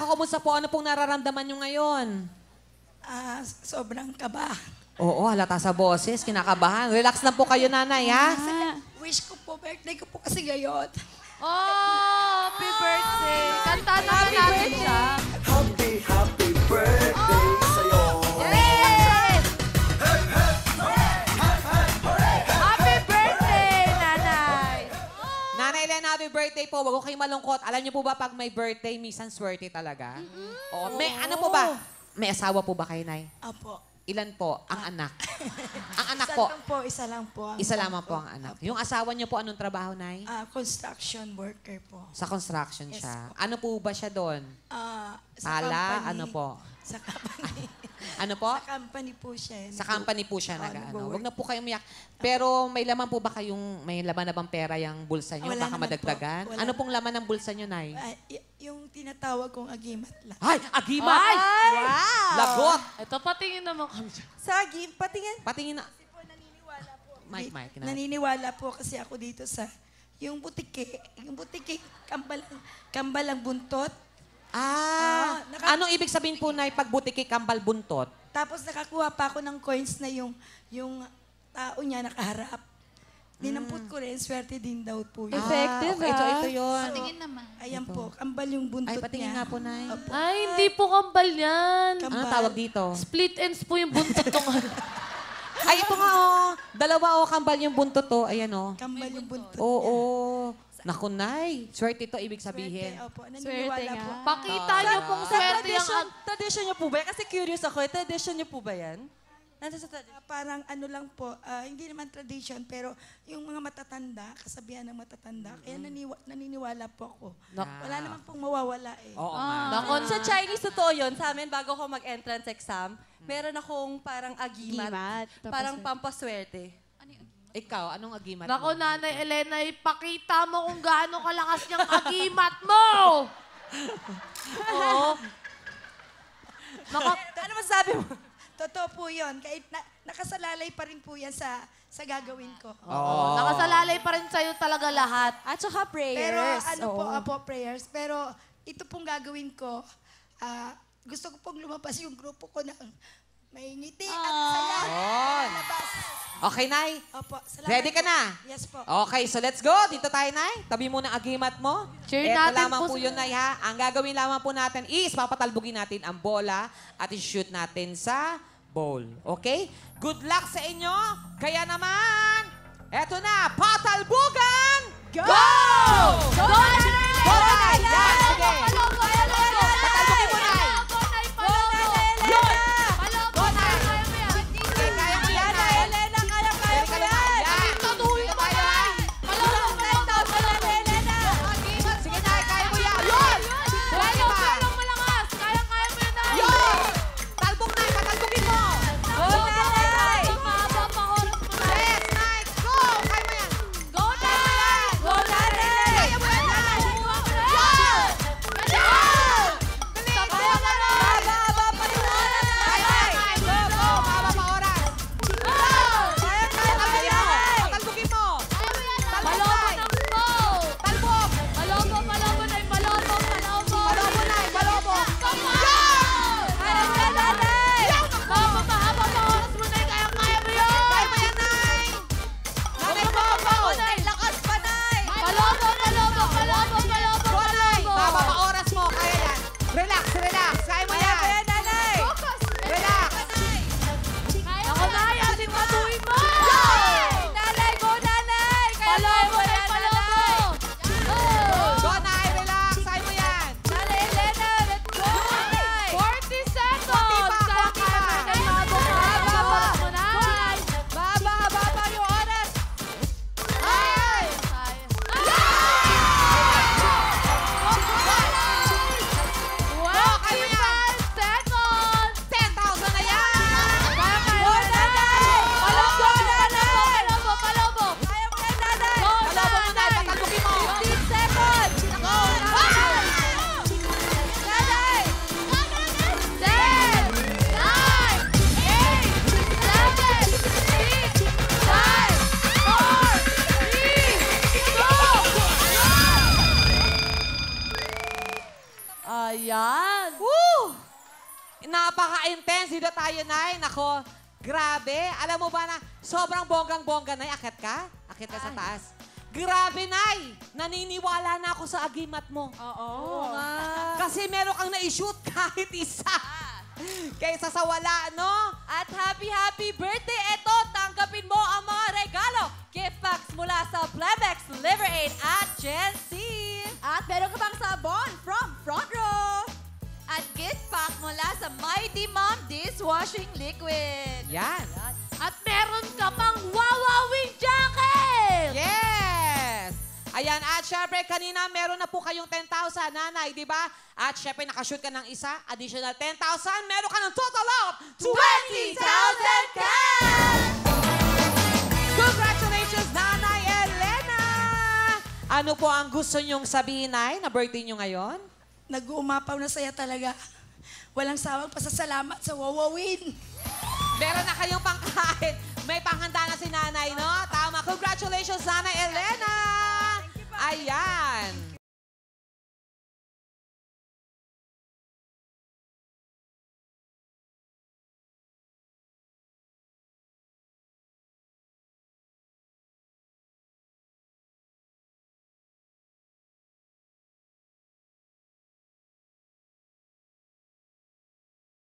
ako, kumusta po? Ano pong nararamdaman nyo ngayon? Sobrang kaba. Oo, halata sa boses, kinakabahan. Relax lang po kayo, nanay, ha? Wish ko po, birthday ko po kasi ngayon. Oh, happy birthday. Kanta naman natin siya. Happy, happy birthday sa'yo. Yes! Happy birthday, nanay. Nanay Elena, happy birthday po. Huwag ko kayong malungkot. Alam niyo po ba pag may birthday, minsan swerte talaga? Oo. May ano po ba? May asawa po ba kayo, Nay? Apo. Ilan po ang anak? Ang anak po? Isa lang po. Isa lamang po ang anak. Yung asawa niyo po, anong trabaho, Nay? Construction worker po. Sa construction siya. Ano po ba siya doon? Sa Pala? company. Ano po? Sa company. Ano po? Sa company po siya. Sa company po siya nag-ano. nag-work. Huwag na po kayong umiyak. Pero may laman po ba may laman na bang pera yung bulsa niyo? Wala Baka naman madagdagan? po. Wala. Ano pong laman ng bulsa niyo, Nay? Yung tinatawag kong agimat lang. Ay! Agimat! Ay! Wow! Lagot! Ito, patingin naman kami dyan. Sagi, patingin. Patingin na. Kasi po naniniwala po. Mike. Naniniwala po kasi ako dito sa yung butike, kambalang buntot. Anong ibig sabihin po, Nay, pag butiki kambal buntot? Tapos nakakuha pa ako ng coins na yung tao niya nakaharap. Dinampot ko rin, swerte din daw po yun. Effective, okay. Ito yun. Patingin naman. Ayan po, kambal yung buntot Ay, patingin niya. nga po, Nay. Opo. Ay, hindi po kambal yan. Ano tawag dito? Split ends po yung buntot ng Ay, ito nga, oh. Dalawa, oh, kambal yung buntot, oh. Ayan, oh. Kambal yung buntot. Oo. Naku, Nay. Swerte ito, ibig sabihin. Swerte, opo. Naniniwala Swerte po. nga. Pakita niyo pong Sa swerte yung... tradition niyo po ba yan? Kasi curious ako, tradition niyo po ba yan? Nandun sa tradition. Parang ano lang po, hindi naman tradition, pero yung mga matatanda, kasabihan ng matatanda, kaya naniniwala po ako. Wala naman pong mawawala eh. Oo, nga. Nakon Sa Chinese, totoo yun. Sa amin, bago ako mag-entrance exam, meron akong parang agimat. Parang pampaswerte. Ikaw, anong agimat Nako, mo? Nanay Elena, ipakita mo kung gaano kalakas niyang agimat mo! Oo. Ano masasabi mo? Totoo po yun. Kahit nakasalalay pa rin po yan sa gagawin ko. Oo. Nakasalalay pa rin sa'yo talaga lahat. At saka prayers. Pero ano po, Oo. prayers. Pero ito pong gagawin ko, gusto ko pong lumabas yung grupo ko ng may ngiti at saya. Yun. Lumabas. Okay, Nay. Opo, salamat Ready ka po. na? Yes po. Okay, so let's go. Dito tayo, Nay. Tabi mo ng agimat mo. Cheer Eto natin lamang po po yun, Nay, ha. Ang gagawin lamang po natin is papatalbugin natin ang bola at i-shoot natin sa bowl. Okay? Good luck sa inyo. Kaya naman, eto na, patalbugan! Go! Go, Nanay! Go, Nay! Yan, sige. Palogo, palogo! Patalbugin mo, Nay. Go, Nay, palogo! Yun! Palogo, Nay! Kaya mo yan. Okay, kaya mo yan, Nay. Elena, kaya Ready ka naman? Yan. Tatuloy Sige mo, tayo, Nay! Nay. Palogo, Sige, Nay, kaya mo yan. Yun! Ready pa? Walang malakas! Kaya-kaya mo yan, Nay! Yun! Talbog, Nay. Patalbugin mo. Go, Nanay! Mahaba pa oras mo, Nay! Yes, Nay. Go! Kaya mo yan. Go, Nanay! Go, Nanay! Kaya mo yan, Nay. Ayan. Woo! Napaka-intense. Dito tayo, Nay. Nako, grabe. Alam mo ba na sobrang bonggang-bongga, Nay. Akit ka? Akit ka sa taas. Grabe, Nay. Naniniwala na ako sa agimat mo. Oo. Kasi meron kang na-shoot kahit isa. Kaysa sa wala, no? At happy birthday! Ito, tanggapin mo ang mga regalo. Gift packs mula sa Plemex, Liver Aid at Gen Z. At meron ka pang sabon from Front Row. At gift pack mula sa Mighty Mom Dishwashing Liquid. Yan. At meron ka pang Wowowing Jacket! Yes! Ayan, at syempre, kanina meron na po kayong 10,000, Nanay, di ba? At syempre, nakashoot ka ng isa, additional 10,000, meron ka ng total of 20,000 cash! Congratulations, Nanay Elena! Ano po ang gusto nyong sabihin, Nay, na birthday nyo ngayon? Nag-uumapaw na saya talaga. Walang sawang pasasalamat sa Wowowin. Meron na kayong pangkain. May panghanda na si Nanay, no? Tama. Congratulations, Nanay Elena! Ayan.